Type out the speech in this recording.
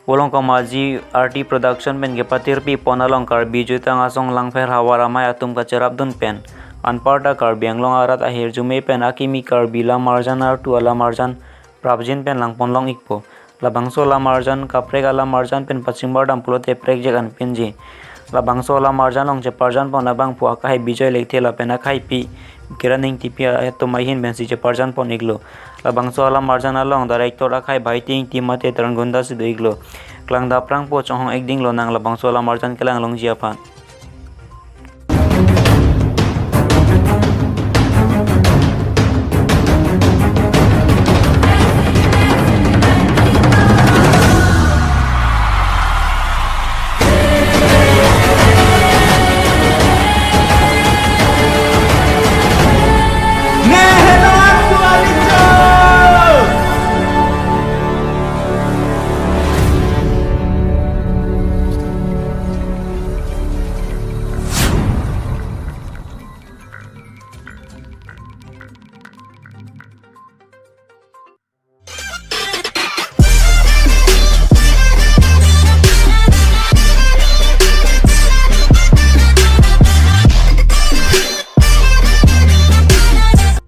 Wolong kamaji RT production pen ke patir pi ponalong kar biju tang asong langfer hawaramai atum ka cerap dun pen. Anparta kar bianglong arat ahir jume pen akimi kar bila marjan ar tu ala marjan prabjin pen lang ponlong ikpo. Labangso la marjan kaprek ala marjan pen pasimbar dam pulote prek jekan penji. Labangso la marjan long ceparjan pon abang pu akai bijoy lekte la pen akai pi kiraning tipi ato maihin ben si ceparjan pon iglo. Labangso ala marjan along director akai baiting timate terangunda si iglo. Klang daprang po chong ekding lo nang labangso ala marjan kelang long jiapan.